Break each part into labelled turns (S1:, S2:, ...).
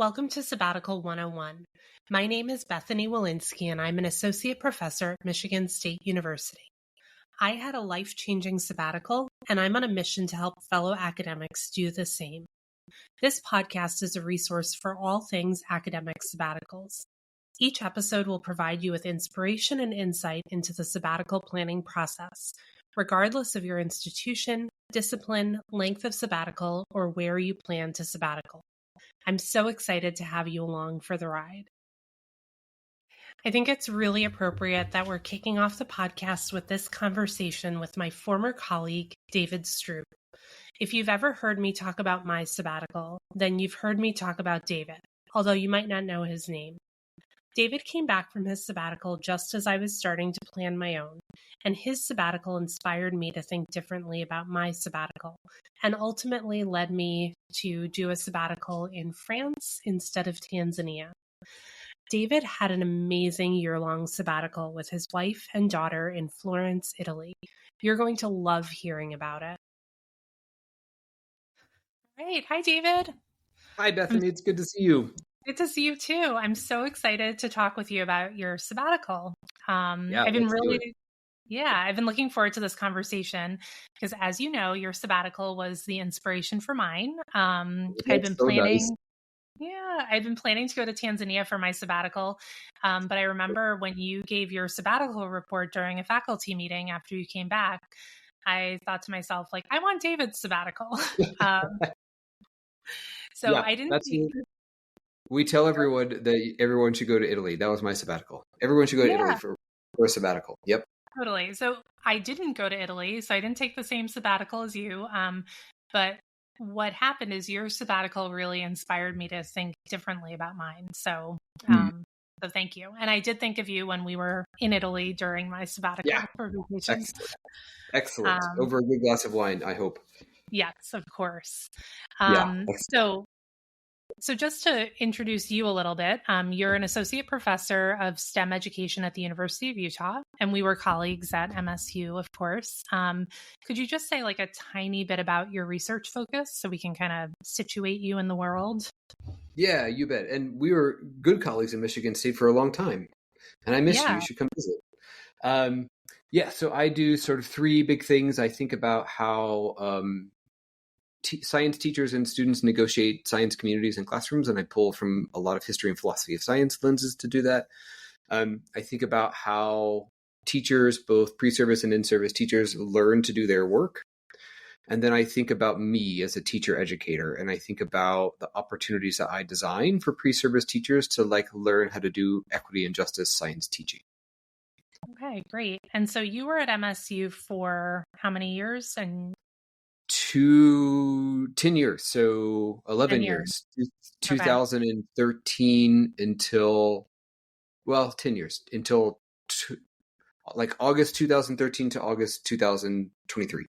S1: Welcome to Sabbatical 101. My name is Bethany Walensky, and I'm an associate professor at Michigan State University. I had a life-changing sabbatical, and I'm on a mission to help fellow academics do the same. This podcast is a resource for all things academic sabbaticals. Each episode will provide you with inspiration and insight into the sabbatical planning process, regardless of your institution, discipline, length of sabbatical, or where you plan to sabbatical. I'm so excited to have you along for the ride. I think it's really appropriate that we're kicking off the podcast with this conversation with my former colleague, David Stroop. If you've ever heard me talk about my sabbatical, then you've heard me talk about David, although you might not know his name. David came back from his sabbatical just as I was starting to plan my own, and his sabbatical inspired me to think differently about my sabbatical, and ultimately led me to do a sabbatical in France instead of Tanzania. David had an amazing year-long sabbatical with his wife and daughter in Florence, Italy. You're going to love hearing about it. All right. Hi, David.
S2: Hi, Bethany. It's good to see you.
S1: Good to see you too. I'm so excited to talk with you about your sabbatical. I've been looking forward to this conversation because, as you know, your sabbatical was the inspiration for mine. I've been planning to go to Tanzania for my sabbatical. But I remember when you gave your sabbatical report during a faculty meeting after you came back, I thought to myself, like, I want David's sabbatical.
S2: We tell everyone that everyone should go to Italy. That was my sabbatical. Everyone should go to Italy for a sabbatical. Yep.
S1: Totally. So I didn't go to Italy, so I didn't take the same sabbatical as you. But what happened is your sabbatical really inspired me to think differently about mine. So, so thank you. And I did think of you when we were in Italy during my sabbatical for vacation.
S2: Excellent. Over a good glass of wine, I hope.
S1: Yes, of course. So just to introduce you a little bit, you're an associate professor of STEM education at the University of Utah, and we were colleagues at MSU, of course. Could you just say like a tiny bit about your research focus so we can kind of situate you in the world?
S2: Yeah, you bet. And we were good colleagues in Michigan State for a long time. And I miss you. You should come visit. So I do sort of three big things. I think about how science teachers and students negotiate science communities and classrooms, and I pull from a lot of history and philosophy of science lenses to do that. I think about how teachers, both pre-service and in-service teachers, learn to do their work. And then I think about me as a teacher educator, and I think about the opportunities that I design for pre-service teachers to learn how to do equity and justice science teaching.
S1: Okay, great. And so you were at MSU for how many years? And
S2: 10 years, so 11 years. 2013 until 10 years, until August 2013 to August 2023.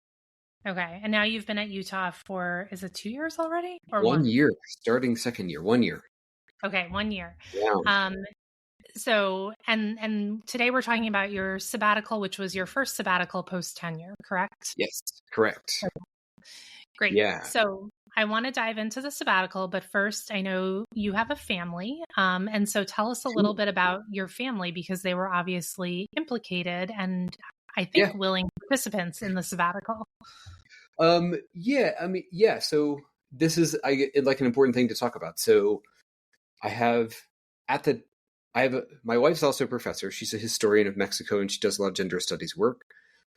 S1: Okay, and now you've been at Utah for, is it 2 years already? Or
S2: 1 year, starting second year, 1 year.
S1: Okay, 1 year.
S2: Yeah.
S1: So, and today we're talking about your sabbatical, which was your first sabbatical post tenure, correct?
S2: Yes, correct.
S1: Okay. Great.
S2: Yeah.
S1: So I want to dive into the sabbatical, but first I know you have a family. And so tell us a little bit about your family, because they were obviously implicated and I think willing participants in the sabbatical.
S2: So this is an important thing to talk about. So my wife's also a professor. She's a historian of Mexico and she does a lot of gender studies work.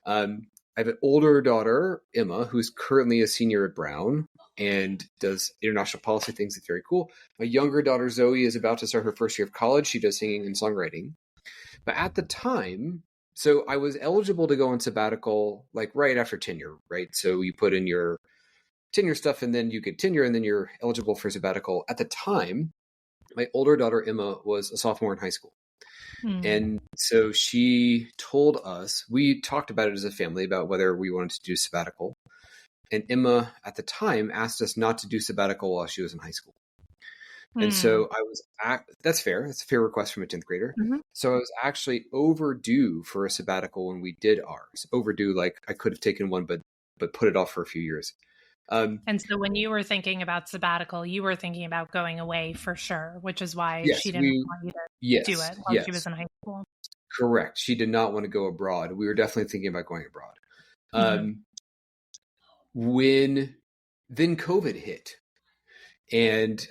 S2: I have an older daughter, Emma, who's currently a senior at Brown and does international policy things. It's very cool. My younger daughter, Zoe, is about to start her first year of college. She does singing and songwriting. But at the time, so I was eligible to go on sabbatical right after tenure, right? So you put in your tenure stuff and then you get tenure and then you're eligible for sabbatical. At the time, my older daughter, Emma, was a sophomore in high school. And so she told us, we talked about it as a family about whether we wanted to do sabbatical. And Emma at the time asked us not to do sabbatical while she was in high school. And so that's fair. That's a fair request from a 10th grader. So I was actually overdue for a sabbatical when we did ours. Overdue, I could have taken one, but put it off for a few years.
S1: And so when you were thinking about sabbatical, you were thinking about going away for sure, which is why
S2: Yes,
S1: she didn't want you to do
S2: yes,
S1: it while she was
S2: yes,
S1: in high school.
S2: correct. She did not want to go abroad. We were definitely thinking about going abroad.
S1: Mm-hmm.
S2: When then COVID hit, and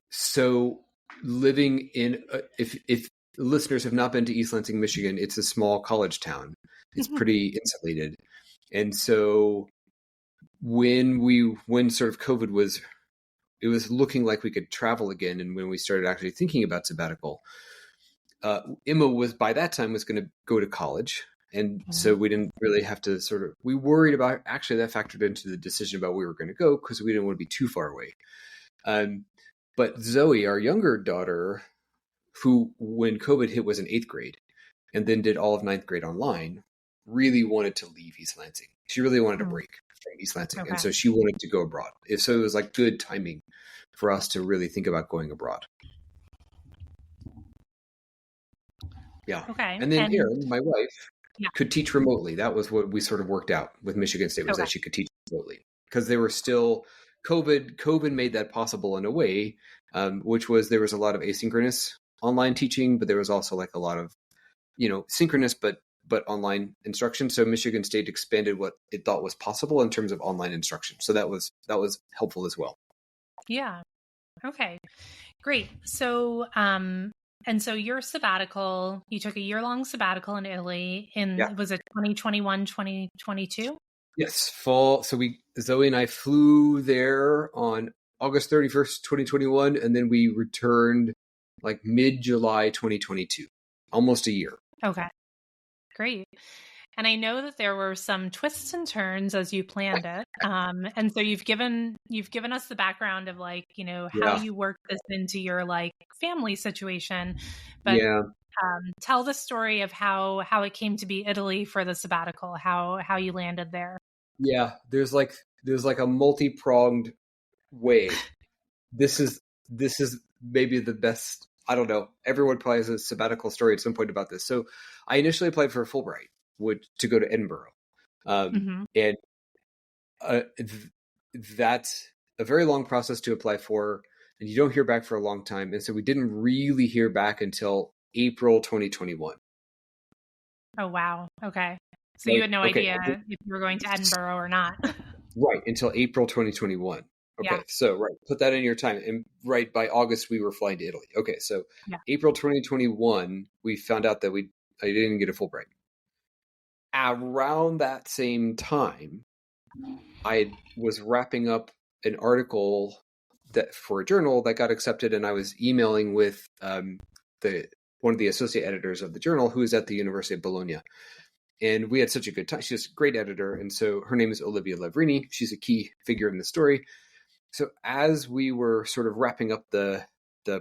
S2: so living in if listeners have not been to East Lansing, Michigan, it's a small college town. It's pretty insulated, and so when sort of COVID was, it was looking like we could travel again, and when we started actually thinking about sabbatical, Emma was by that time was going to go to college, and so we didn't really have to we worried about, actually that factored into the decision about where we were going to go because we didn't want to be too far away. But Zoe, our younger daughter, who when COVID hit was in 8th grade and then did all of 9th grade online, really wanted to leave East Lansing. She really wanted a break from East Lansing.
S1: Okay.
S2: And so she wanted to go abroad. So it was like good timing for us to really think about going abroad. Yeah.
S1: Okay.
S2: And then Erin, my wife,
S1: Yeah.
S2: could teach remotely. That was what we sort of worked out with Michigan State, was that she could teach remotely because they were still COVID made that possible in a way, which was there was a lot of asynchronous online teaching, but there was also like a lot of, synchronous but online instruction. So Michigan State expanded what it thought was possible in terms of online instruction. So that was helpful as well.
S1: Yeah. Okay. Great. So and so your sabbatical, you took a year-long sabbatical in Italy was it 2021, 2022?
S2: Yes, fall. So Zoe and I flew there on August 31st, 2021, and then we returned like mid-July 2022, almost a year.
S1: Okay, great. And I know that there were some twists and turns as you planned it. And so you've given us the background of how you worked this into your family situation. But tell the story of how it came to be Italy for the sabbatical, how you landed there.
S2: Yeah, there's like a multi-pronged way. This is maybe the best. I don't know. Everyone probably has a sabbatical story at some point about this. So I initially applied for a Fulbright, to go to Edinburgh. And that's a very long process to apply for, and you don't hear back for a long time. And so we didn't really hear back until April 2021.
S1: Oh, wow. Okay. So you had no idea if you were going to Edinburgh or not.
S2: Right, until April 2021. Okay, so put that in your time. And by August, we were flying to Italy. Okay, so April 2021, we found out that I didn't get a Fulbright. Around that same time, I was wrapping up an article for a journal that got accepted, and I was emailing with one of the associate editors of the journal, who is at the University of Bologna. And we had such a good time. She's a great editor. And so her name is Olivia Levrini. She's a key figure in the story. So as we were sort of wrapping up the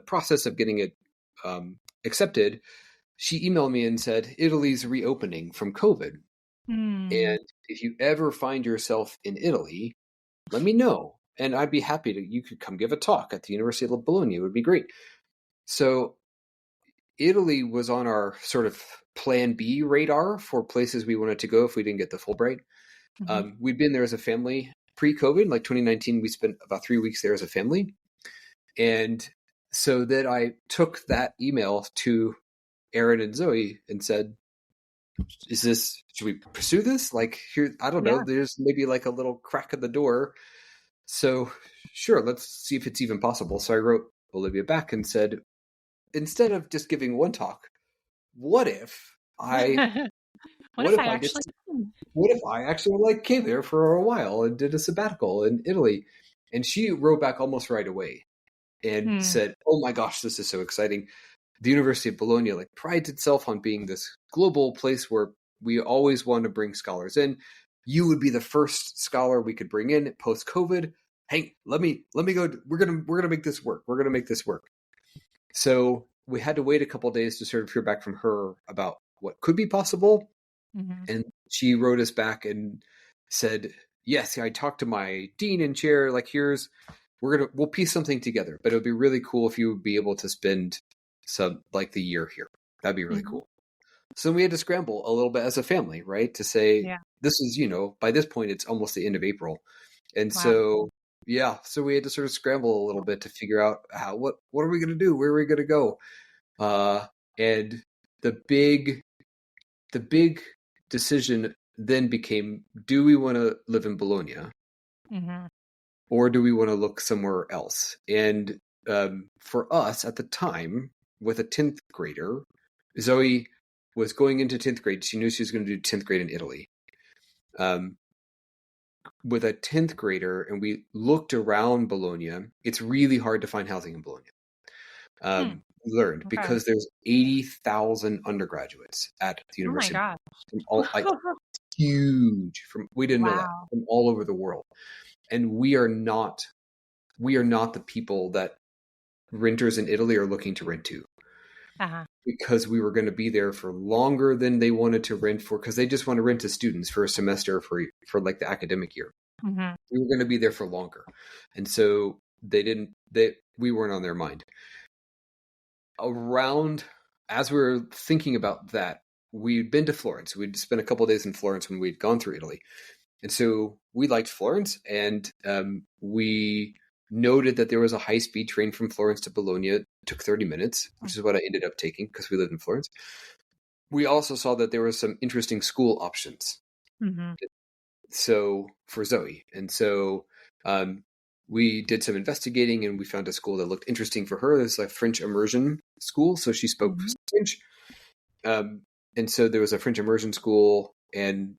S2: process of getting it accepted, she emailed me and said, Italy's reopening from COVID. And if you ever find yourself in Italy, let me know. And I'd be happy you could come give a talk at the University of Bologna. It would be great. So Italy was on our sort of plan B radar for places we wanted to go if we didn't get the Fulbright. We'd been there as a family pre-COVID, like 2019. We spent about 3 weeks there as a family. And so then I took that email to Erin and Zoe and said, should we pursue this? Like, here, I don't know, there's maybe like a little crack in the door. So sure, let's see if it's even possible. So I wrote Olivia back and said, instead of just giving one talk, what if I actually came there for a while and did a sabbatical in Italy? And she wrote back almost right away and said, oh my gosh, this is so exciting. The University of Bologna prides itself on being this global place where we always want to bring scholars in. You would be the first scholar we could bring in post-COVID. Hey, let me go. We're gonna make this work. We're gonna make this work. So we had to wait a couple of days to sort of hear back from her about what could be possible. And she wrote us back and said, yes, I talked to my dean and chair, we'll piece something together, but it would be really cool if you would be able to spend the year here. That'd be really cool. So we had to scramble a little bit as a family, right? To say, this is, by this point, it's almost the end of April. And
S1: Wow.
S2: so, yeah, so we had to sort of scramble a little bit to figure out what are we going to do? Where are we going to go? And the big decision then became, do we want to live in Bologna
S1: Mm-hmm.
S2: or do we want to look somewhere else? And for us at the time, with a 10th grader, Zoe was going into 10th grade. She knew she was going to do 10th grade in Italy. With a 10th grader, and we looked around Bologna, it's really hard to find housing in Bologna. We learned
S1: Okay.
S2: because there's 80,000 undergraduates at the
S1: Oh my
S2: university
S1: God.
S2: from all, like, huge, from, we didn't know that,
S1: Wow.
S2: from all over the world. And we are not the people that renters in Italy are looking to rent to,
S1: Uh-huh.
S2: because we were going to be there for longer than they wanted to rent for, because they just want to rent to students for a semester for like the academic year.
S1: Mm-hmm.
S2: We were going to be there for longer. And so we weren't on their mind. Around, as we were thinking about that, we'd been to Florence. We'd spent a couple of days in Florence when we'd gone through Italy. And so we liked Florence, and we noted that there was a high-speed train from Florence to Bologna. It took 30 minutes, which is what I ended up taking because we lived in Florence. We also saw that there were some interesting school options.
S1: Mm-hmm.
S2: So for Zoe. And so we did some investigating, and we found a school that looked interesting for her. It's a French immersion school. So she spoke French. And so there was a French immersion school, and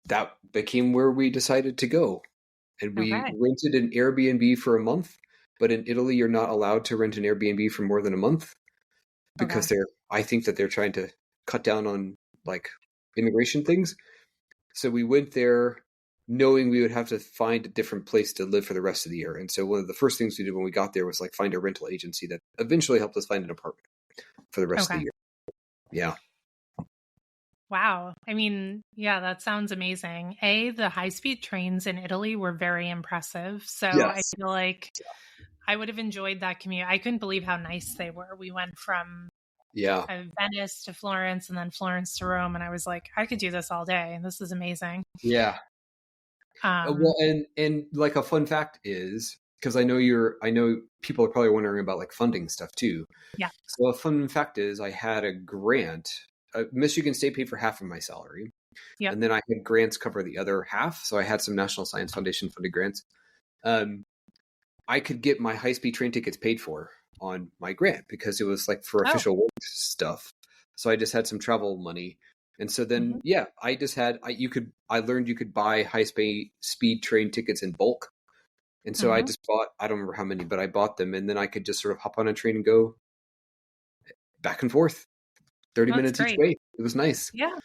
S2: that became where we decided to go. And we rented an Airbnb for a month, but in Italy, you're not allowed to rent an Airbnb for more than a month because I think that they're trying to cut down on like immigration things. So we went there knowing we would have to find a different place to live for the rest of the year. And so one of the first things we did when we got there was like find a rental agency that eventually helped us find an apartment for the rest of the year. Yeah.
S1: Wow. I mean, yeah, that sounds amazing. The high-speed trains in Italy were very impressive. So I feel like I would have enjoyed that commute. I couldn't believe how nice they were. We went from Venice to Florence and then Florence to Rome. And I was like, I could do this all day. This is amazing.
S2: Yeah. Well, and like a fun fact is, because I know people are probably wondering about like funding stuff too.
S1: Yeah.
S2: So a fun fact is I had a grant. Michigan State paid for half of my salary. Yep. And then I had grants cover the other half. So I had some National Science Foundation funded grants. I could get my high-speed train tickets paid for on my grant because it was like for official work stuff. So I just had some travel money. And so then, I just had, I learned you could buy high-speed train tickets in bulk. And so I just bought, I don't remember how many, but I bought them. And then I could just sort of hop on a train and go back and forth, 30 minutes each way. It was nice.
S1: Yeah.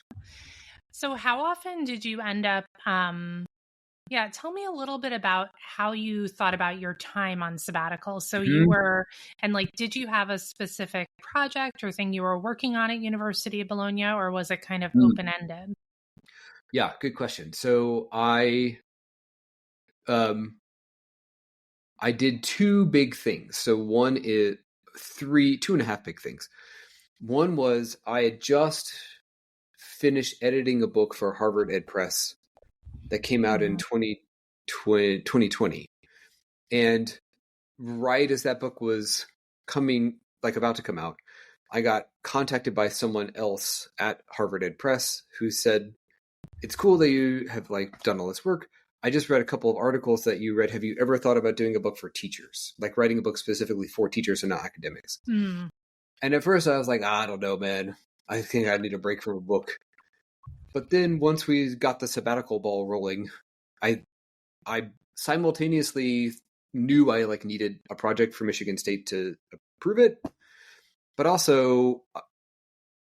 S1: So how often did you end up, tell me a little bit about how you thought about your time on sabbatical. So you were, and like, did you have a specific project or thing you were working on at University of Bologna, or was it kind of open-ended?
S2: Yeah, good question. So I did two big things. So one is two and a half big things. One was I had just finished editing a book for Harvard Ed Press that came out in 2020. And right as that book was about to come out, I got contacted by someone else at Harvard Ed Press who said, it's cool that you have like done all this work. I just read a couple of articles that you read. Have you ever thought about doing a book for teachers, like writing a book specifically for teachers and not academics? And at first I was like, I don't know, man. I think I need a break from a book. But then once we got the sabbatical ball rolling, I simultaneously knew I like needed a project for Michigan State to approve it, but also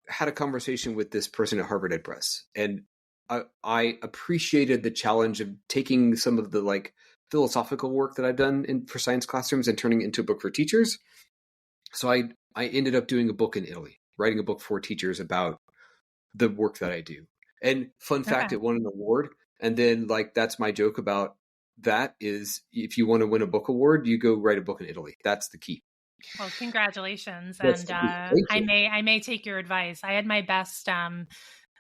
S2: had a conversation with this person at Harvard Ed Press. And I appreciated the challenge of taking some of the like philosophical work that I've done for science classrooms and turning it into a book for teachers. So I ended up doing a book in Italy, writing a book for teachers about the work that I do. And fun fact, it won an award. And then like, that's my joke about that is if you want to win a book award, you go write a book in Italy. That's the key.
S1: Well, congratulations. And I may take your advice. I had my best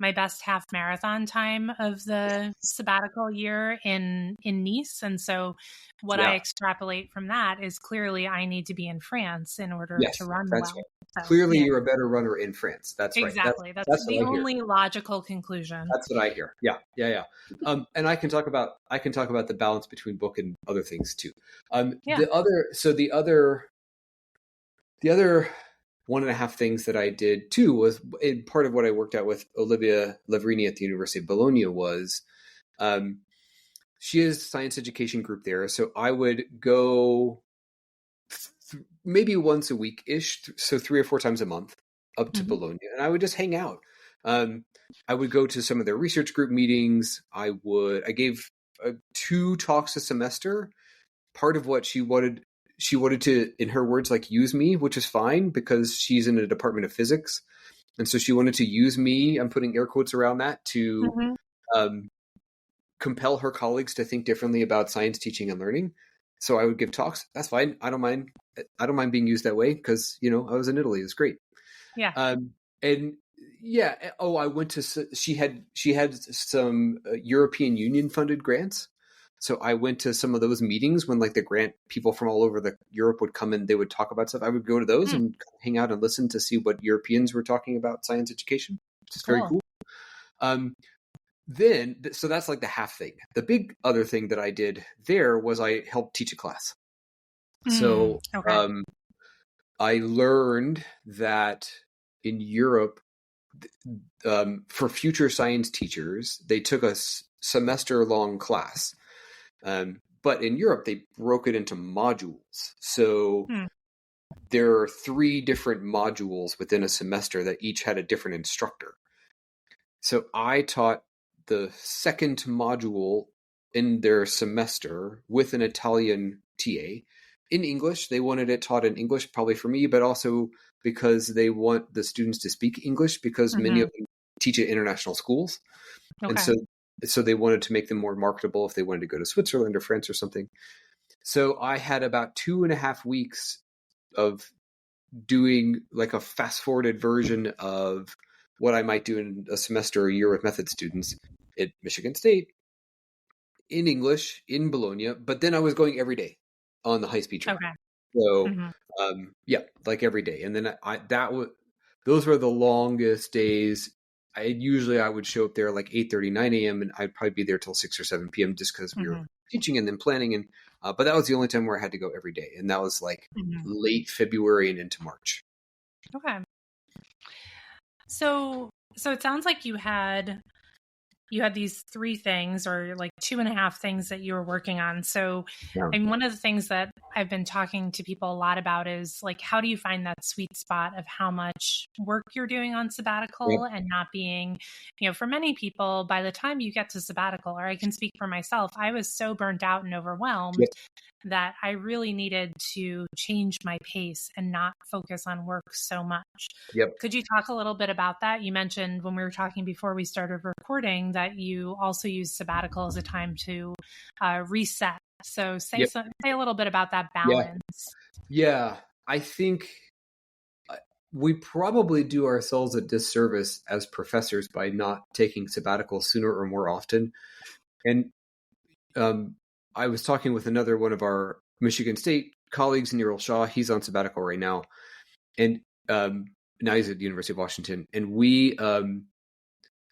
S1: my best half marathon time of the sabbatical year in Nice. And so what I
S2: Yeah.
S1: extrapolate from that is clearly I need to be in France in order to
S2: Yes,
S1: run
S2: that's
S1: well.
S2: right.
S1: So
S2: Clearly,
S1: yeah,
S2: you're a better runner in France. That's right.
S1: exactly. That's
S2: That's
S1: the
S2: what I hear.
S1: only logical conclusion.
S2: That's what I hear. Yeah, yeah, yeah. And I can talk about the balance between book and other things too.
S1: Yeah.
S2: The other one and a half things that I did too was part of what I worked out with Olivia Lavrini at the University of Bologna was she has a science education group there. So I would go maybe once a week ish, so 3 or 4 times a month up to
S1: Mm-hmm.
S2: Bologna, and I would just hang out. I would go to some of their research group meetings. I gave 2 talks a semester. Part of what she wanted to, in her words, like use me, which is fine because she's in a department of physics. And so she wanted to use me, I'm putting air quotes around that, to
S1: Mm-hmm.
S2: um, compel her colleagues to think differently about science teaching and learning. So I would give talks. That's fine. I don't mind. I don't mind being used that way because, I was in Italy. It was great.
S1: Yeah.
S2: And yeah. Oh, I went to, she had some European Union funded grants. So I went to some of those meetings when like the grant people from all over Europe would come and they would talk about stuff. I would go to those and hang out and listen to see what Europeans were talking about science education, which is very cool. So that's like the half thing. The big other thing that I did there was I helped teach a class. So
S1: Okay.
S2: I learned that in Europe, for future science teachers, they took a semester-long class. But in Europe, they broke it into modules. So there are 3 different modules within a semester that each had a different instructor. So I taught the second module in their semester with an Italian TA in English. They wanted it taught in English, probably for me, but also because they want the students to speak English because many of them teach at international schools.
S1: Okay.
S2: And so they wanted to make them more marketable if they wanted to go to Switzerland or France or something. So I had about 2.5 weeks of doing like a fast forwarded version of what I might do in a semester or a year with method students at Michigan State in English in Bologna, but then I was going every day on the high speed train.
S1: Okay.
S2: So yeah, like every day. And then those were the longest days. I would show up there like 8:30, 9 a.m. and I'd probably be there till 6 or 7 p.m. just because we were teaching and then planning. And but that was the only time where I had to go every day, and that was like late February and into March.
S1: Okay. So it sounds like you had these 3 things, or like 2.5 things that you were working on. So, and one of the things that I've been talking to people a lot about is like, how do you find that sweet spot of how much work you're doing on sabbatical and not being, for many people, by the time you get to sabbatical, or I can speak for myself, I was so burnt out and overwhelmed that I really needed to change my pace and not focus on work so much. Could you talk a little bit about that? You mentioned when we were talking before we started recording that you also use sabbatical as a time to reset. So say a little bit about that balance.
S2: Yeah. I think we probably do ourselves a disservice as professors by not taking sabbatical sooner or more often. And I was talking with another one of our Michigan State colleagues, Nirul Shah. He's on sabbatical right now. And now he's at the University of Washington. And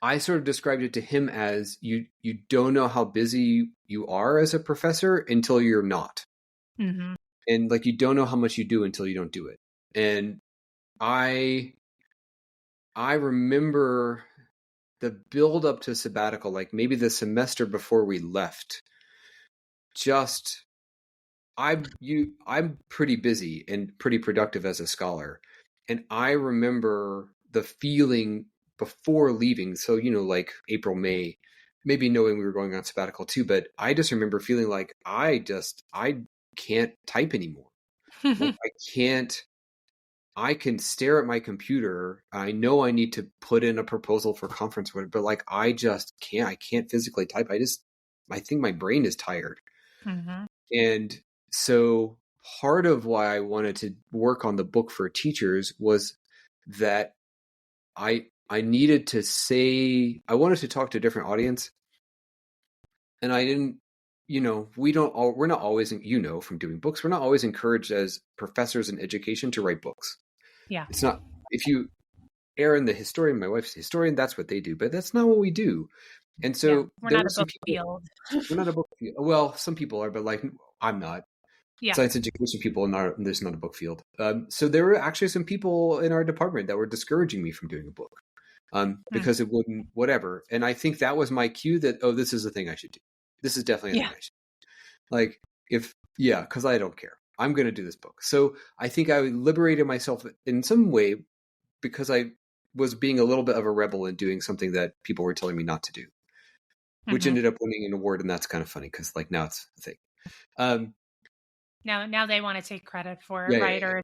S2: I sort of described it to him as you don't know how busy you are as a professor until you're not. And like, you don't know how much you do until you don't do it. And I remember the build up to sabbatical, like maybe the semester before we left, I'm pretty busy and pretty productive as a scholar. And I remember the feeling before leaving. So, like April, May, maybe knowing we were going on sabbatical too, but I just remember feeling like I can't type anymore. Like I can stare at my computer. I know I need to put in a proposal for conference, but like, I can't physically type. I think my brain is tired. And so part of why I wanted to work on the book for teachers was that I I needed to say, I wanted to talk to a different audience, and I didn't, we're not always, from doing books, we're not always encouraged as professors in education to write books.
S1: Yeah.
S2: It's not, if you, Erin, the historian, my wife's the historian, that's what they do, but that's not what we do. And so
S1: we're
S2: there
S1: not
S2: were
S1: a
S2: some
S1: book
S2: people,
S1: field.
S2: we're not a book field. Well, some people are, but like, I'm not.
S1: Yeah.
S2: Science education people, there's not a book field. So there were actually some people in our department that were discouraging me from doing a book because it wouldn't, whatever. And I think that was my cue that, oh, this is the thing I should do. This is definitely a thing I should do. Like, because I don't care. I'm going to do this book. So I think I liberated myself in some way because I was being a little bit of a rebel and doing something that people were telling me not to do, which ended up winning an award. And that's kind of funny because like now it's a thing.
S1: Now they want to take credit for it, right?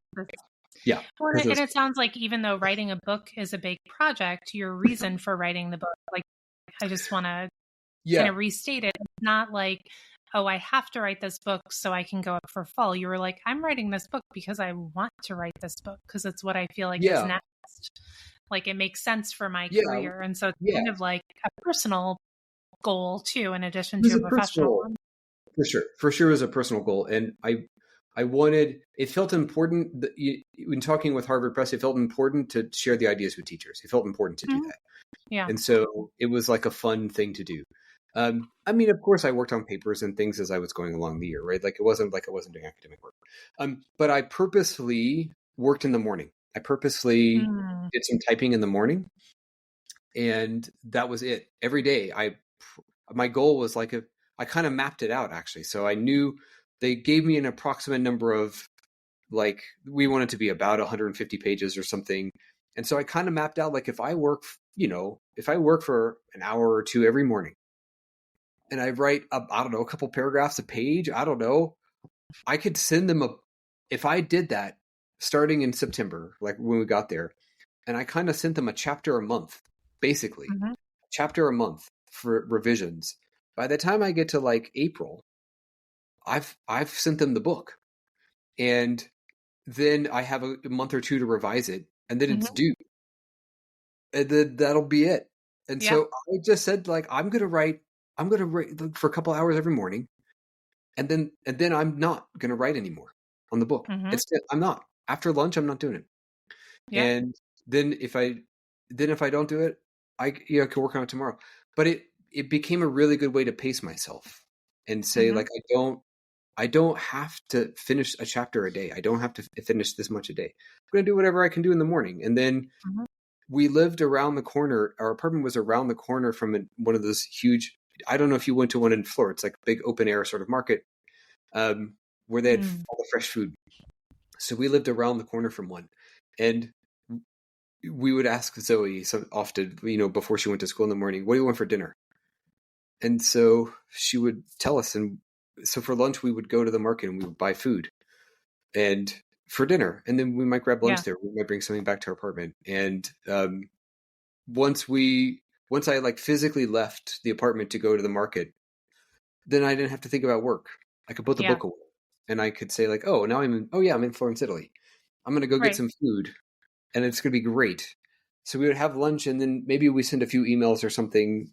S2: Yeah.
S1: Well, and it sounds like even though writing a book is a big project, your reason for writing the book, like, I just want to kind of restate it. It's not like, oh, I have to write this book so I can go up for fall. You were like, I'm writing this book because I want to write this book because it's what I feel like is next. Like it makes sense for my career. And so it's kind of like a personal goal too, in addition to a professional one.
S2: For sure, it was a personal goal. And I wanted, it felt important that when talking with Harvard Press, it felt important to share the ideas with teachers. It felt important to do that.
S1: Yeah.
S2: And so it was like a fun thing to do. I mean, of course I worked on papers and things as I was going along the year, right? Like it wasn't like I wasn't doing academic work. But I purposely worked in the morning. I purposely did some typing in the morning, and that was it. Every day my goal was like I kind of mapped it out actually. So I knew they gave me an approximate number of, like, we wanted to be about 150 pages or something. And so I kind of mapped out, like, if I work for an hour or two every morning and I write I don't know, a couple paragraphs a page, I don't know, I could send them if I did that starting in September, like when we got there, and I kind of sent them a chapter a month, basically, a chapter a month for revisions. By the time I get to like April, I've sent them the book, and then I have a month or two to revise it, and then it's due, and then that'll be it. And so I just said, like, I'm gonna write for a couple hours every morning, and then I'm not gonna write anymore on the book. I'm not. After lunch, I'm not doing it. Yeah. And then if I don't do it, I can work on it tomorrow. But it became a really good way to pace myself and say, like, I don't have to finish a chapter a day. I don't have to finish this much a day. I'm going to do whatever I can do in the morning. And then we lived around the corner. Our apartment was around the corner from one of those huge, I don't know if you went to one in Florence, like a big open air sort of market, where they had all the fresh food. So we lived around the corner from one. And we would ask Zoe so often, before she went to school in the morning, what do you want for dinner? And so she would tell us, and so for lunch we would go to the market and we would buy food, and for dinner, and then we might grab lunch there. We might bring something back to our apartment. And once I like physically left the apartment to go to the market, then I didn't have to think about work. I could put the book away, and I could say, like, oh, now I'm in Florence, Italy. I'm going to go get some food, and it's going to be great. So we would have lunch, and then maybe we send a few emails or something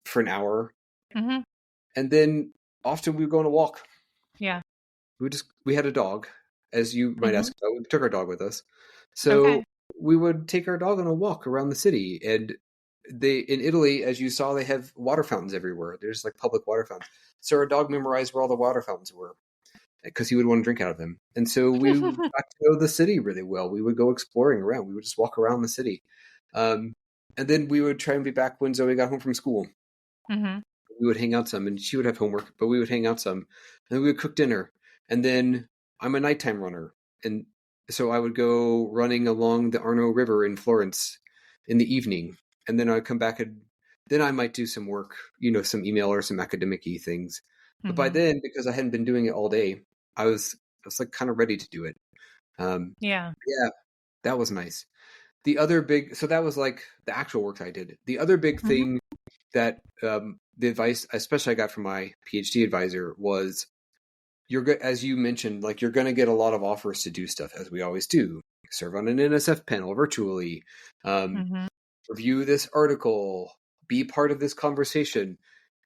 S2: for an hour. And then often we would go on a walk. Yeah. We had a dog, as you might ask about. We took our dog with us. So we would take our dog on a walk around the city. And in Italy, as you saw, they have water fountains everywhere. There's like public water fountains. So our dog memorized where all the water fountains were, because he would want to drink out of them. And so we got to know the city really well. We would go exploring around. We would just walk around the city. And then we would try and be back when Zoe got home from school. We would hang out some, and she would have homework, but we would hang out some, and we would cook dinner. And then I'm a nighttime runner. And so I would go running along the Arno River in Florence in the evening. And then I'd come back, and then I might do some work, some email or some academic-y things. But by then, because I hadn't been doing it all day, I was like kind of ready to do it. Yeah, that was nice. The other so that was like the actual work I did. The other big thing that the advice, especially I got from my PhD advisor, was as you mentioned, like, you're going to get a lot of offers to do stuff, as we always do. Serve on an NSF panel virtually. review this article, be part of this conversation.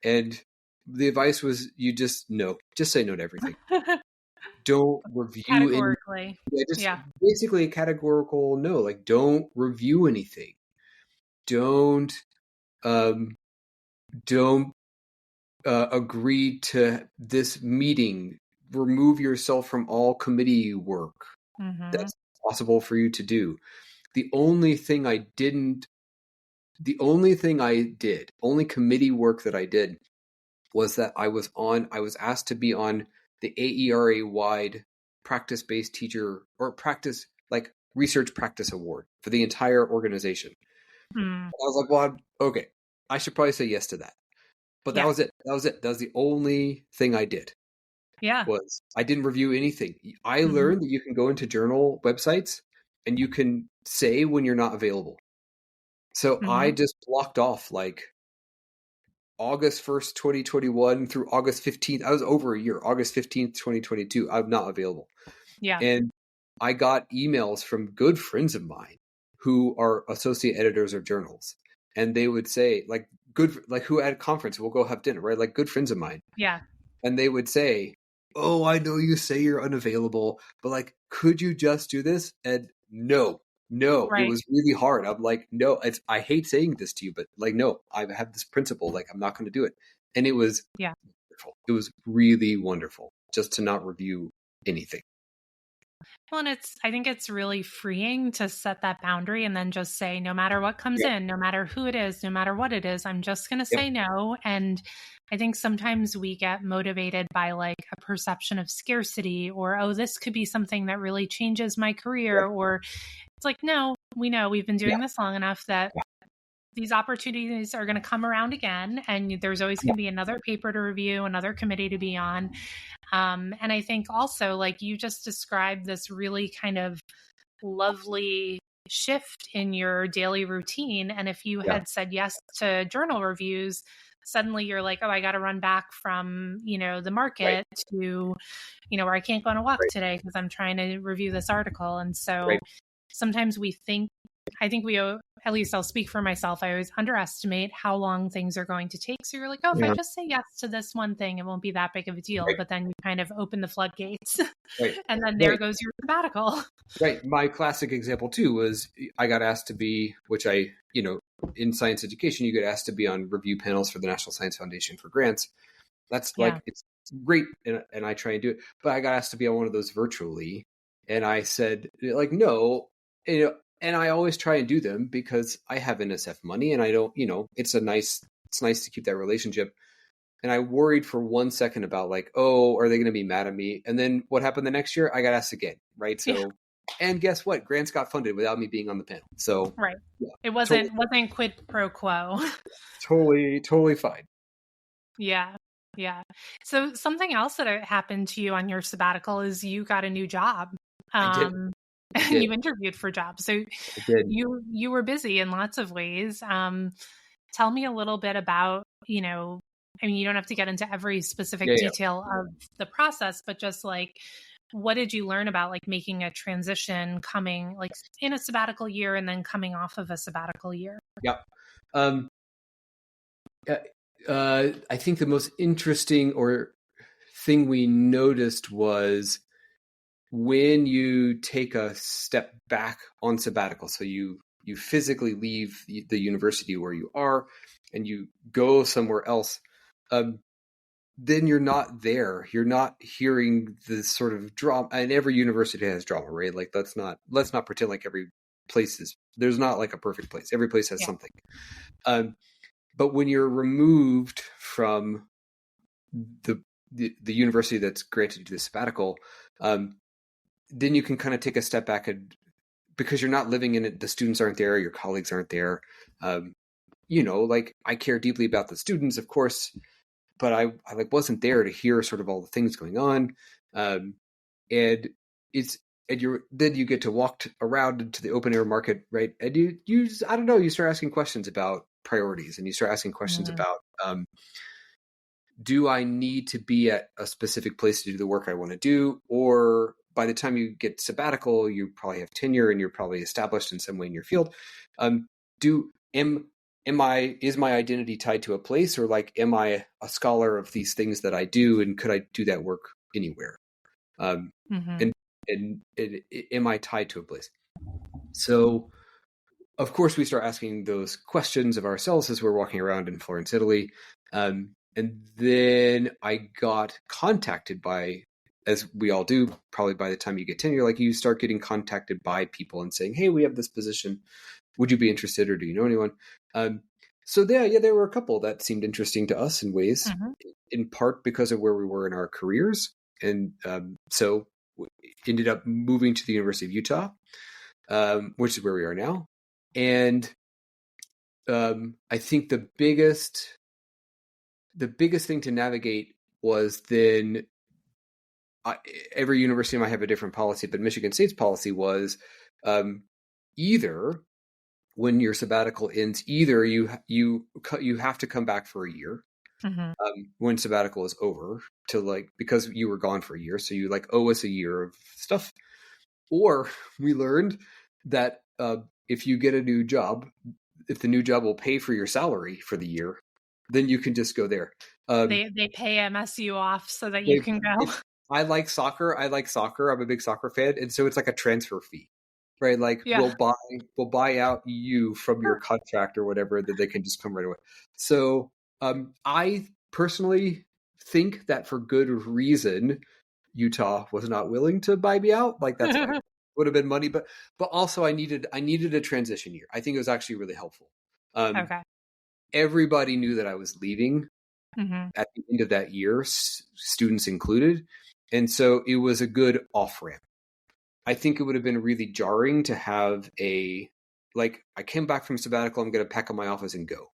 S2: And the advice was just say no to everything. Don't review any.
S1: Categorically.
S2: Just basically a categorical no. Like, don't review anything. Don't agree to this meeting. Remove yourself from all committee work. That's possible for you to do. The only committee work that I did was that I was asked to be on the AERA wide practice-based teacher or research practice award for the entire organization. I was like, well, okay, I should probably say yes to that. But that was it. That was the only thing I did.
S1: Yeah.
S2: Was I didn't review anything. I learned that you can go into journal websites and you can say when you're not available. So I just blocked off like August 1st, 2021 through August 15th. I was over a year. August 15th, 2022. I'm not available.
S1: Yeah.
S2: And I got emails from good friends of mine who are associate editors of journals. And they would say, who at a conference, we'll go have dinner, right? Like good friends of mine.
S1: Yeah.
S2: And they would say, oh, I know you say you're unavailable, but like, could you just do this? And no, right. It was really hard. I'm like, no, I hate saying this to you, but like, no, I have this principle, like, I'm not going to do it. And it was wonderful. It was really wonderful just to not review anything.
S1: Well, and I think it's really freeing to set that boundary and then just say, no matter what comes in, no matter who it is, no matter what it is, I'm just going to say no. And I think sometimes we get motivated by like a perception of scarcity or, oh, this could be something that really changes my career. Or it's like, no, we know we've been doing this long enough that these opportunities are going to come around again. And there's always going to be another paper to review, another committee to be on. And I think also, like you just described, this really kind of lovely shift in your daily routine. And if you had said yes to journal reviews, suddenly you're like, oh, I got to run back from, the market to, where I can't go on a walk today because I'm trying to review this article. And so sometimes I think at least I'll speak for myself, I always underestimate how long things are going to take. So you're like, oh, if I just say yes to this one thing, it won't be that big of a deal. But then you kind of open the floodgates and then there goes your sabbatical. Right.
S2: My classic example too was I got asked to be, which I, in science education, you get asked to be on review panels for the National Science Foundation for grants. That's it's great. And I try and do it, but I got asked to be on one of those virtually. And I said like, no, and I always try and do them because I have NSF money and I don't, it's nice to keep that relationship. And I worried for 1 second about like, oh, are they going to be mad at me? And then what happened the next year? I got asked again. Right. So, and guess what? Grants got funded without me being on the panel. So
S1: it wasn't quid pro quo.
S2: Totally fine.
S1: Yeah. Yeah. So something else that happened to you on your sabbatical is you got a new job.
S2: I did.
S1: You interviewed for jobs. So you were busy in lots of ways. Tell me a little bit about, you don't have to get into every specific detail of the process, but just like, what did you learn about like making a transition coming like in a sabbatical year and then coming off of a sabbatical year?
S2: Yeah. I think the most interesting thing we noticed was when you take a step back on sabbatical, so you physically leave the university where you are and you go somewhere else, then you're not there. You're not hearing the sort of drama. And every university has drama, right? Like let's not pretend like every place there's not like a perfect place. Every place has something. But when you're removed from the university that's granted you the sabbatical, then you can kind of take a step back because you're not living in it. The students aren't there. Your colleagues aren't there. Like I care deeply about the students, of course, but I wasn't there to hear sort of all the things going on. And then you get to walk around into the open air market, right? And you I don't know, you start asking questions about priorities and you start asking questions about, do I need to be at a specific place to do the work I want to do? Or by the time you get sabbatical, you probably have tenure and you're probably established in some way in your field. is my identity tied to a place, or like, am I a scholar of these things that I do, and could I do that work anywhere?
S1: Mm-hmm.
S2: And am I tied to a place? So, of course, we start asking those questions of ourselves as we're walking around in Florence, Italy. And then I got contacted by, as we all do, probably by the time you get tenure, like, you start getting contacted by people and saying, hey, we have this position. Would you be interested, or do you know anyone? So there were a couple that seemed interesting to us in ways,
S1: Mm-hmm.
S2: in part because of where we were in our careers. And so ended up moving to the University of Utah, which is where we are now. And I think the biggest thing to navigate was then, every university might have a different policy, but Michigan State's policy was, either when your sabbatical ends, either you have to come back for a year,
S1: Mm-hmm.
S2: when sabbatical is over, to, like, because you were gone for a year, so you, like, owe us a year of stuff. Or we learned that if you get a new job, if the new job will pay for your salary for the year, then you can just go there.
S1: They pay MSU off so that you can go.
S2: I like soccer. I'm a big soccer fan, and so it's like a transfer fee, right? Like,
S1: Yeah.
S2: we'll buy out you from your contract or whatever, that they can just come right away. So I personally think that, for good reason, Utah was not willing to buy me out. Like, that's fine. Would have been money, but also I needed a transition year. I think it was actually really helpful.
S1: Okay.
S2: Everybody knew that I was leaving
S1: Mm-hmm.
S2: at the end of that year, students included, and so it was a good off ramp. I think it would have been really jarring to have I came back from sabbatical, I'm going to pack up my office and go.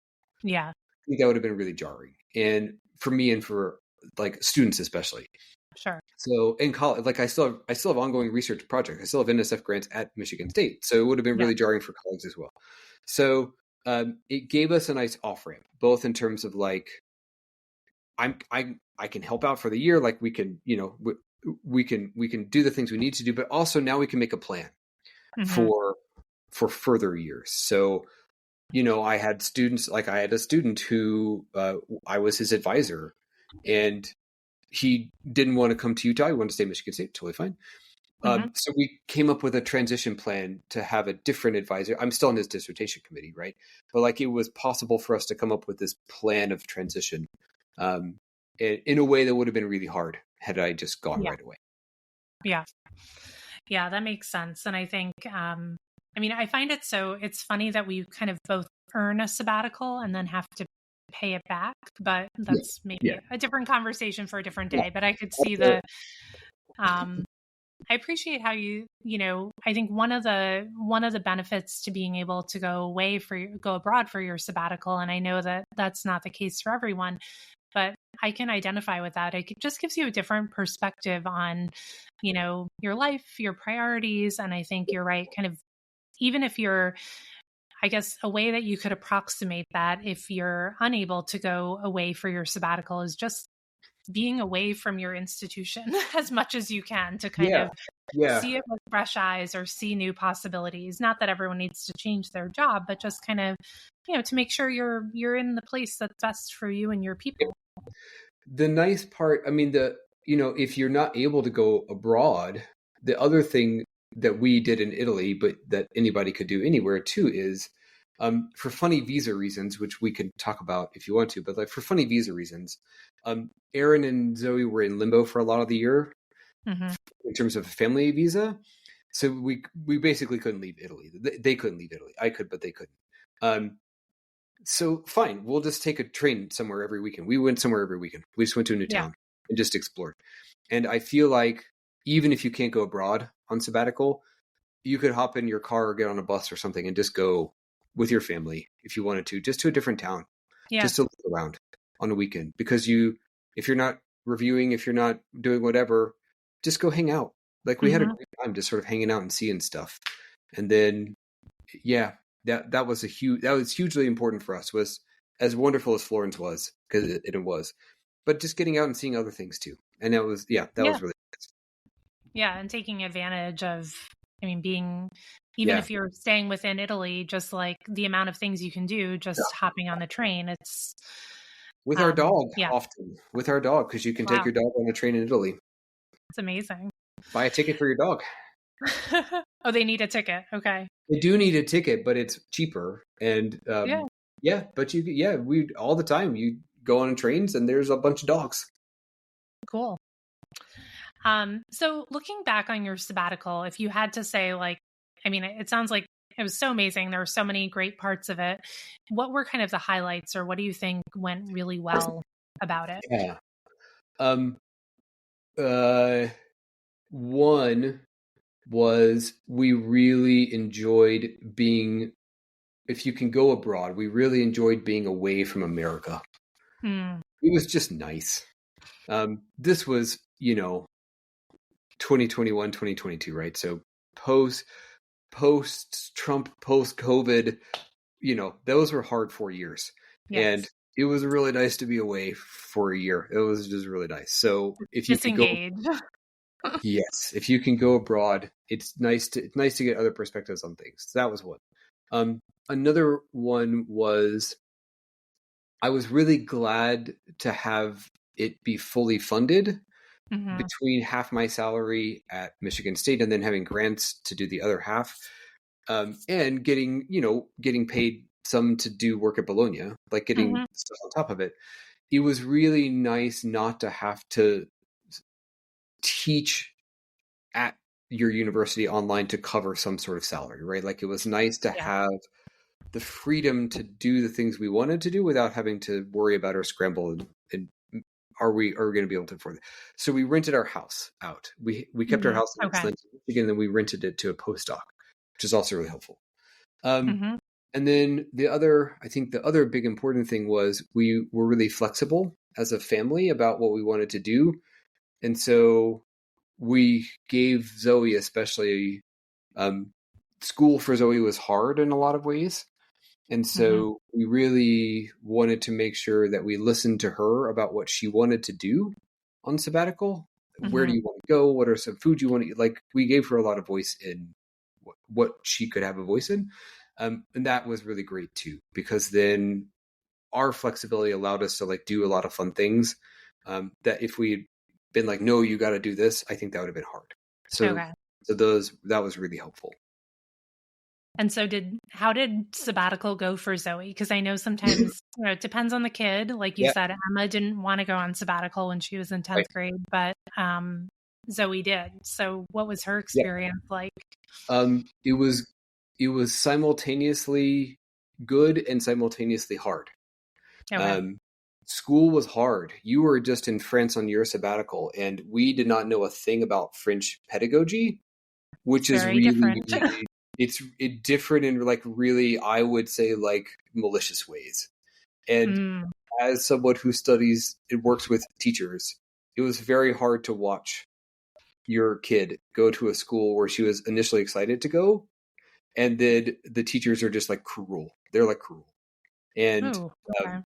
S1: Yeah.
S2: I think that would have been really jarring, and for me, and for, like, students especially.
S1: Sure.
S2: So in college, like, I still have ongoing research projects. I still have NSF grants at Michigan State, so it would have been
S1: Yeah.
S2: really jarring for colleagues as well. So it gave us a nice off ramp, both in terms of, like, I can help out for the year, like, we can, we can do the things we need to do, but also now we can make a plan
S1: Mm-hmm.
S2: for further years. So, I had students, like, I had a student who I was his advisor, and he didn't want to come to Utah. He wanted to stay at Michigan State. Totally fine.
S1: Mm-hmm.
S2: So we came up with a transition plan to have a different advisor. I'm still on his dissertation committee, right? But, like, it was possible for us to come up with this plan of transition, in a way that would have been really hard had I just gone right away.
S1: Yeah. Yeah, that makes sense. And I think, I find it's funny that we kind of both earn a sabbatical and then have to pay it back, but that's maybe a different conversation for a different day. But I could see I appreciate how I think one of the benefits to being able to go abroad for your sabbatical, and I know that that's not the case for everyone, but I can identify with that. It just gives you a different perspective on, your life, your priorities. And I think you're right. Kind of, even if you're, I guess, a way that you could approximate that, if you're unable to go away for your sabbatical, is just being away from your institution as much as you can, to kind of see it with fresh eyes or see new possibilities. Not that everyone needs to change their job, but just kind of, to make sure you're in the place that's best for you and your people.
S2: The nice part, if you're not able to go abroad, the other thing that we did in Italy, but that anybody could do anywhere too, is for funny visa reasons, which we can talk about if you want to, but, like, for funny visa reasons, Aaron and Zoe were in limbo for a lot of the year,
S1: Mm-hmm.
S2: in terms of a family visa. So we basically couldn't leave Italy. They couldn't leave Italy. I could, but they couldn't. So fine, we'll just take a train somewhere every weekend. We went somewhere every weekend. We just went to a new town and just explored. And I feel like, even if you can't go abroad on sabbatical, you could hop in your car or get on a bus or something and just go with your family, if you wanted to, just to a different town, just to look around on a weekend. Because if you're not reviewing, if you're not doing whatever, just go hang out. Like, we had a great time just sort of hanging out and seeing stuff. And then, that was hugely important for us. Was as wonderful as Florence was, because it was, but just getting out and seeing other things too. And that was was really nice.
S1: Yeah, and taking advantage of, being Even
S2: Yeah.
S1: if you're staying within Italy, just like the amount of things you can do just hopping on the train, it's
S2: With our dog,
S1: yeah.
S2: often. With our dog, because you can take
S1: Wow,
S2: your dog on a train in Italy.
S1: it's amazing.
S2: Buy a ticket for your dog.
S1: Oh, they need a ticket. Okay.
S2: They do need a ticket, but it's cheaper. And
S1: Yeah,
S2: yeah, but we all the time you go on trains and there's a bunch of dogs.
S1: cool. So looking back on your sabbatical, if you had to say, like, I mean, it sounds like it was so amazing. There were so many great parts of it. What were kind of the highlights, or what do you think went really well about it?
S2: Yeah. Um. Uh. One was we really enjoyed being. If you can go abroad, we really enjoyed being away from America.
S1: Hmm.
S2: It was just nice. This was, 2021, 2022, right? So post Trump, post COVID, those were hard 4 years. And
S1: Yes.
S2: it was really nice to be away for a year. It was just really nice. So if you could go,
S1: Disengage.
S2: yes, if you can go abroad, it's nice to get other perspectives on things. So that was one. Another one was I was really glad to have it be fully funded
S1: Hmm.
S2: between half my salary at Michigan State and then having grants to do the other half, and getting paid some to do work at Bologna, like getting
S1: Hmm.
S2: stuff on top of it. It was really nice not to have to teach at your university online to cover some sort of salary, right? Like it was nice to
S1: Yeah.
S2: have the freedom to do the things we wanted to do without having to worry about or scramble and are we going to be able to afford it? So we rented our house out. We kept our
S1: Hmm.
S2: house in
S1: Okay.
S2: Lansing, Michigan, and then we rented it to a postdoc, which is also really helpful. Um,
S1: Hmm.
S2: and then I think the other big important thing was we were really flexible as a family about what we wanted to do. And so we gave Zoe, especially, um, school for Zoe was hard in a lot of ways. And
S1: Hmm.
S2: so we really wanted to make sure that we listened to her about what she wanted to do on sabbatical. Where do
S1: Hmm.
S2: you want to go? What are some food you want to eat? Like we gave her a lot of voice in what she could have a voice in. And that was really great too, because then our flexibility allowed us to like do a lot of fun things. That if we had been like, no, you got to do this, I think that would have been hard. So,
S1: Okay.
S2: that was really helpful.
S1: And so how did sabbatical go for Zoe? Because I know sometimes, it depends on the kid. Like you
S2: Yeah.
S1: said, Emma didn't want to go on sabbatical when she was in 10th
S2: Right.
S1: grade, but Zoe did. So what was her
S2: Yeah.
S1: experience like?
S2: It was simultaneously good and simultaneously hard.
S1: Okay.
S2: Um, School was hard. You were just in France on your sabbatical, and we did not know a thing about French pedagogy, which
S1: It's
S2: is
S1: very
S2: really,
S1: different.
S2: really it different in like really, I would say, like malicious ways. And
S1: Mm,
S2: as someone who studies and works with teachers, it was very hard to watch your kid go to a school where she was initially excited to go, and then the teachers are just like cruel. They're like cruel, and
S1: ooh, okay.
S2: um,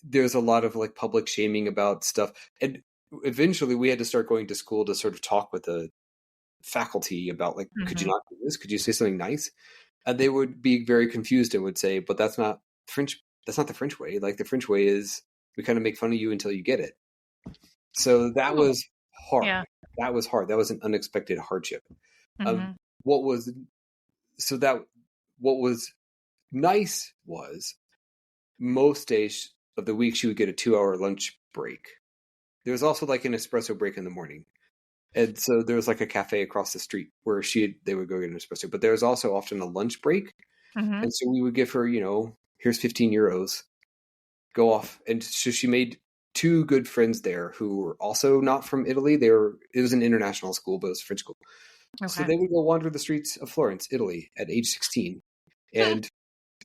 S2: there's a lot of like public shaming about stuff. And eventually, we had to start going to school to sort of talk with the faculty about like, could you
S1: Hmm.
S2: not do this? Could you say something nice? And they would be very confused and would say, "But that's not French. That's not the French way. Like the French way is we kind of make fun of you until you get it." So that
S1: Oh,
S2: was hard.
S1: yeah.
S2: That was hard. That was an unexpected hardship. Um,
S1: Hmm.
S2: what was so that what was nice was most days of the week she would get a 2 hour lunch break. There was also like an espresso break in the morning. And so there was like a cafe across the street where they would go get an espresso. But there was also often a lunch break.
S1: Hmm.
S2: And so we would give her, here's 15 euros, go off. And so she made two good friends there who were also not from Italy. It was an international school, but it was a French school. So
S1: Okay.
S2: they would go wander the streets of Florence, Italy at age 16. And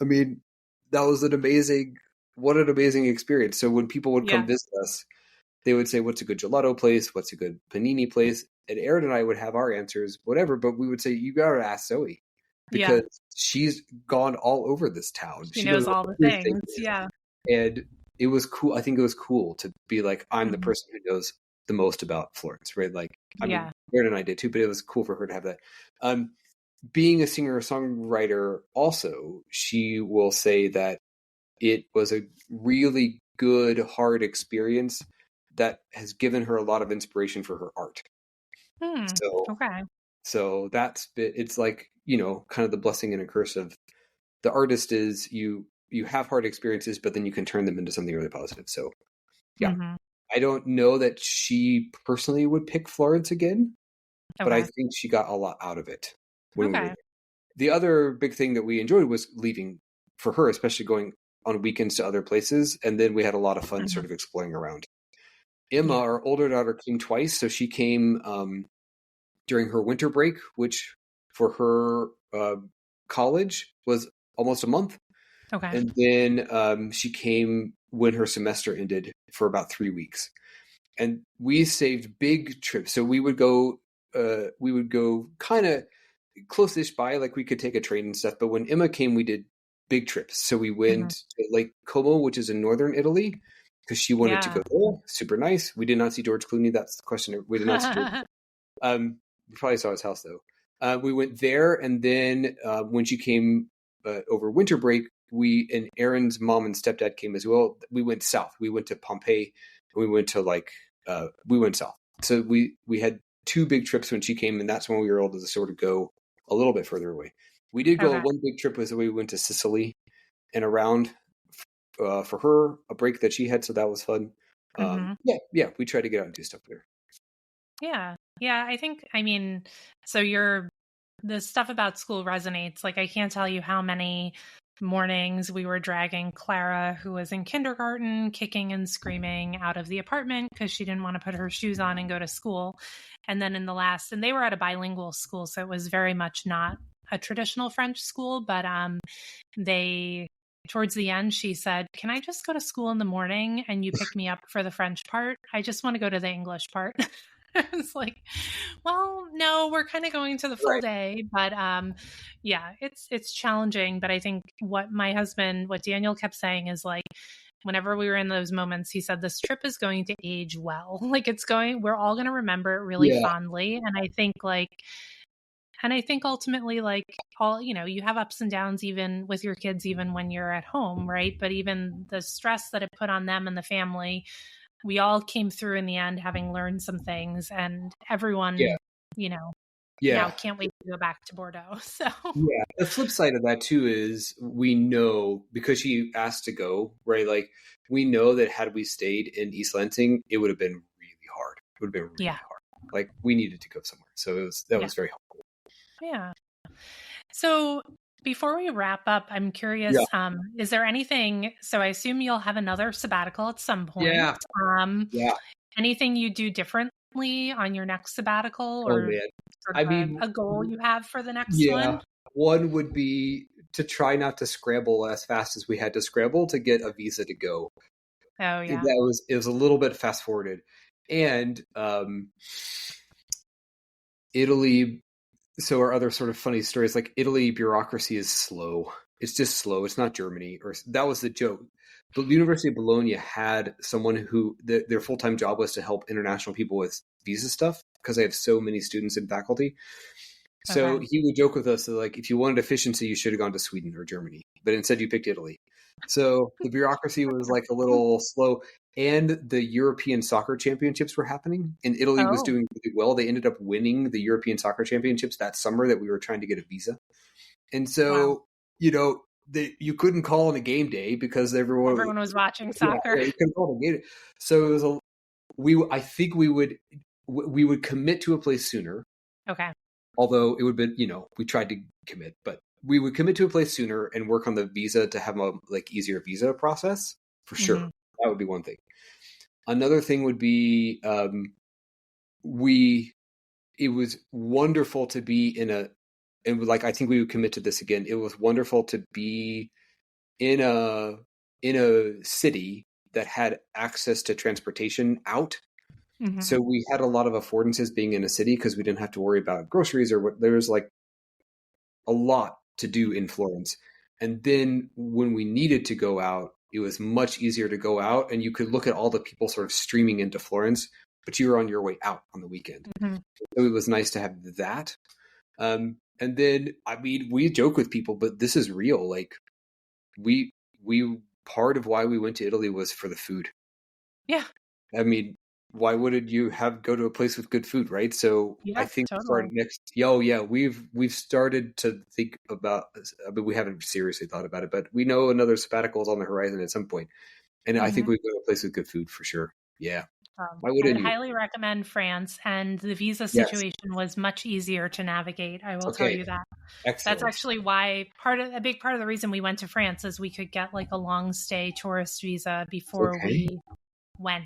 S2: I mean, that was what an amazing experience. So when people would come
S1: Yeah.
S2: visit us, they would say, what's a good gelato place? What's a good panini place? And Aaron and I would have our answers, whatever, but we would say, you got to ask Zoe
S1: Yeah.
S2: because she's gone all over this town.
S1: She
S2: She knows
S1: knows all the
S2: everything.
S1: things. Yeah.
S2: And it was cool. I think it was cool to be like, I'm the
S1: Hmm.
S2: person who knows the most about Florence, right? Like, I mean,
S1: Yeah.
S2: Aaron and I did too, but it was cool for her to have that. Um, being a singer-songwriter also, she will say that it was a really good, hard experience that has given her a lot of inspiration for her art.
S1: Okay.
S2: So it's like, kind of the blessing and a curse of the artist is you have hard experiences, but then you can turn them into something really positive. So yeah, I don't know that she personally would pick Florence again, but I think she got a lot out of it when we were there. The other big thing that we enjoyed was leaving for her, especially going on weekends to other places. And then we had a lot of fun sort of exploring around. Emma, our older daughter, came twice. So she came during her winter break, which for her college was almost a month. And then she came when her semester ended for about 3 weeks. And we saved big trips. So we would go kind of close-ish by, like we could take a train and stuff. But when Emma came, we did big trips. So we went to Lake Como, which is in northern Italy, because she wanted to go there. Super nice. We did not see George Clooney. That's the question. We did not see George. We probably saw his house though. We went there, and then when she came over winter break, and Aaron's mom and stepdad came as well. We went south. We went to Pompeii, and we went to we went south. So we had 2 big trips when she came, and that's when we were able to sort of go a little bit further away. We did go one big trip was we went to Sicily and around for her, a break that she had, so that was fun. Yeah, we tried to get out and do stuff there.
S1: Yeah, I think, so the stuff about school resonates. Like, I can't tell you how many mornings we were dragging Clara, who was in kindergarten, kicking and screaming out of the apartment because she didn't want to put her shoes on and go to school. And then and they were at a bilingual school, so it was very much not a traditional French school, but towards the end, she said, "Can I just go to school in the morning and you pick me up for the French part? I just want to go to the English part." I was like, well, no, we're kind of going to the full day, but yeah, it's challenging. But I think what Daniel kept saying is, like, whenever we were in those moments, he said, this trip is going to age well. Like, we're all going to remember it really fondly. And I think ultimately, like, all, you have ups and downs even with your kids, even when you're at home, right? But even the stress that it put on them and the family, we all came through in the end, having learned some things, and everyone, now can't wait to go back to Bordeaux. So
S2: yeah, the flip side of that too is we know, because she asked to go, right? Like, we know that had we stayed in East Lansing, it would have been really hard. It would have been really hard. Like, we needed to go somewhere. So that was very helpful.
S1: Yeah. So before we wrap up, I'm curious, is there anything, so I assume you'll have another sabbatical at some point. Anything you do differently on your next sabbatical, or a goal you have for the next one?
S2: One would be to try not to scramble as fast as we had to scramble to get a visa to go.
S1: Oh, yeah.
S2: It was a little bit fast forwarded. And Italy, so our other sort of funny stories, like, Italy bureaucracy is slow. It's just slow. It's not Germany. Or that was the joke. The University of Bologna had someone who their full-time job was to help international people with visa stuff, because they have so many students and faculty. So he would joke with us that, like, if you wanted efficiency, you should have gone to Sweden or Germany, but instead you picked Italy. So the bureaucracy was like a little slow. And the European Soccer Championships were happening, and Italy was doing really well. They ended up winning the European Soccer Championships that summer that we were trying to get a visa. And so, you couldn't call on a game day because everyone
S1: was watching soccer.
S2: You couldn't call on a game day. So it was I think we would commit to a place sooner.
S1: Okay.
S2: Although it would be, we tried to commit, but we would commit to a place sooner and work on the visa to have a easier visa process for sure. That would be one thing. Another thing would be it was wonderful to be I think we would commit to this again. It was wonderful to be in a city that had access to transportation out. So we had a lot of affordances being in a city because we didn't have to worry about groceries or what. There was a lot to do in Florence. And then when we needed to go out, it was much easier to go out, and you could look at all the people sort of streaming into Florence, but you were on your way out on the weekend. So it was nice to have that. And And then, I mean, we joke with people, but this is real. Like we part of why we went to Italy was for the food.
S1: Yeah.
S2: I mean, why wouldn't you go to a place with good food, right? So I
S1: Yeah,
S2: think for our
S1: totally.
S2: next, yeah, we've started to think about. I mean, we haven't seriously thought about it, but we know another sabbatical is on the horizon at some point, and I think
S1: Hmm.
S2: we go to a place with good food for sure. Yeah, why
S1: I would
S2: wouldn't you?
S1: highly recommend France, and the visa
S2: Yes.
S1: situation was much easier to navigate. I will tell
S2: Okay.
S1: you that. That's
S2: Excellent.
S1: actually why a big part of the reason we went to France is we could get like a long stay tourist visa before
S2: Okay.
S1: we went.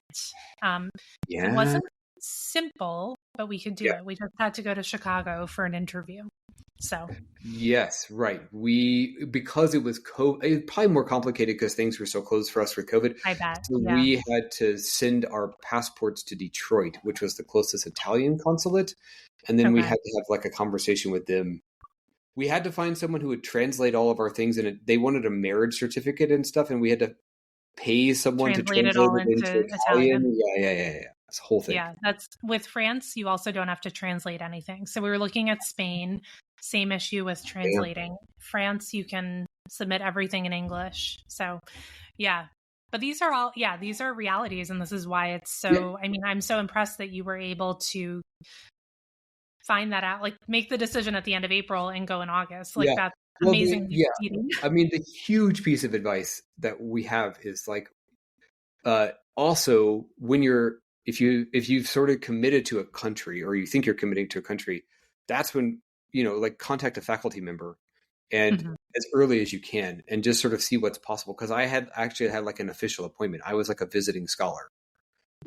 S1: Um, it
S2: Yeah.
S1: wasn't simple, but we could do
S2: Yeah.
S1: it. We just had to go to Chicago for an interview. So
S2: Yes, right. Because it was COVID, it was probably more complicated because things were so closed for us with COVID.
S1: I bet.
S2: So
S1: Yeah.
S2: we had to send our passports to Detroit, which was the closest Italian consulate. And then we
S1: Okay.
S2: had to have like a conversation with them. We had to find someone who would translate all of our things, and they wanted a marriage certificate and stuff, and we had to pay someone to
S1: Translate it
S2: translate
S1: all
S2: it into
S1: into Italian.
S2: Italian. Yeah. This whole thing.
S1: Yeah, that's with France. You also don't have to translate anything. So we were looking at Spain, same issue with
S2: Yeah.
S1: translating. France, you can submit everything in English. So, yeah. But these are all, yeah, these are realities. And this is why it's
S2: Yeah.
S1: so, I mean, I'm so impressed that you were able to find that out, like make the decision at the end of April and go in August. Like
S2: Yeah.
S1: that's
S2: Well,
S1: amazingly speedy.
S2: I mean, the huge piece of advice that we have is like, also when if you've sort of committed to a country or you think you're committing to a country, that's when, like contact a faculty member and
S1: Mhm.
S2: as early as you can and just sort of see what's possible. Cause I had actually had like an official appointment. I was like a visiting scholar.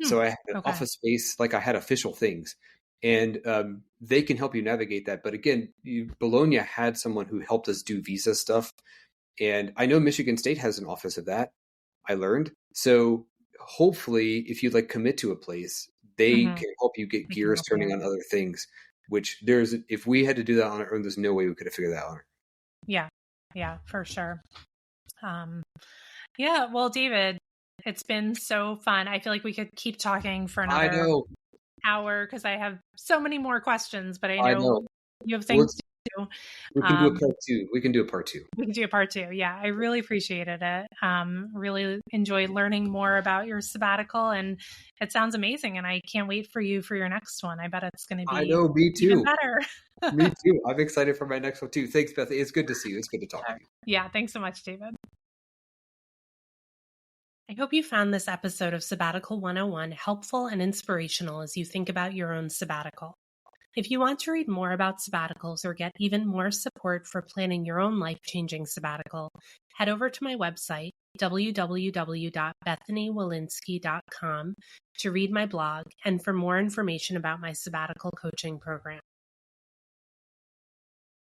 S1: Hmm.
S2: So I had an
S1: Okay.
S2: office space, like I had official things, and they can help you navigate that. But again, Bologna had someone who helped us do visa stuff, and I know Michigan State has an office of that. I learned. So hopefully, if you like commit to a place, they
S1: Hmm.
S2: can help you get
S1: They can
S2: gears
S1: help
S2: turning
S1: you.
S2: on other things. Which if we had to do that on our own, there's no way we could have figured that out.
S1: Yeah. Yeah, for sure. Um, yeah. Well, David, it's been so fun. I feel like we could keep talking for
S2: I
S1: another
S2: know.
S1: hour because I have so many more questions, but I
S2: I know.
S1: know you have
S2: Well,
S1: things to do.
S2: we can do a
S1: Um,
S2: part two. We can do a part two.
S1: we can do a part two. Yeah, I really appreciated it. Really enjoyed learning more about your sabbatical, and it sounds amazing. And I can't wait for you for your next one. I bet it's going to
S2: I
S1: be
S2: know. Me
S1: even
S2: too.
S1: better.
S2: Me too. I'm excited for my next one too. Thanks, Beth. It's good to see you. It's good to talk with you.
S1: Yeah, thanks so much, David. I hope you found this episode of Sabbatical 101 helpful and inspirational as you think about your own sabbatical. If you want to read more about sabbaticals or get even more support for planning your own life-changing sabbatical, head over to my website, www.bethanywolinsky.com, to read my blog and for more information about my sabbatical coaching program.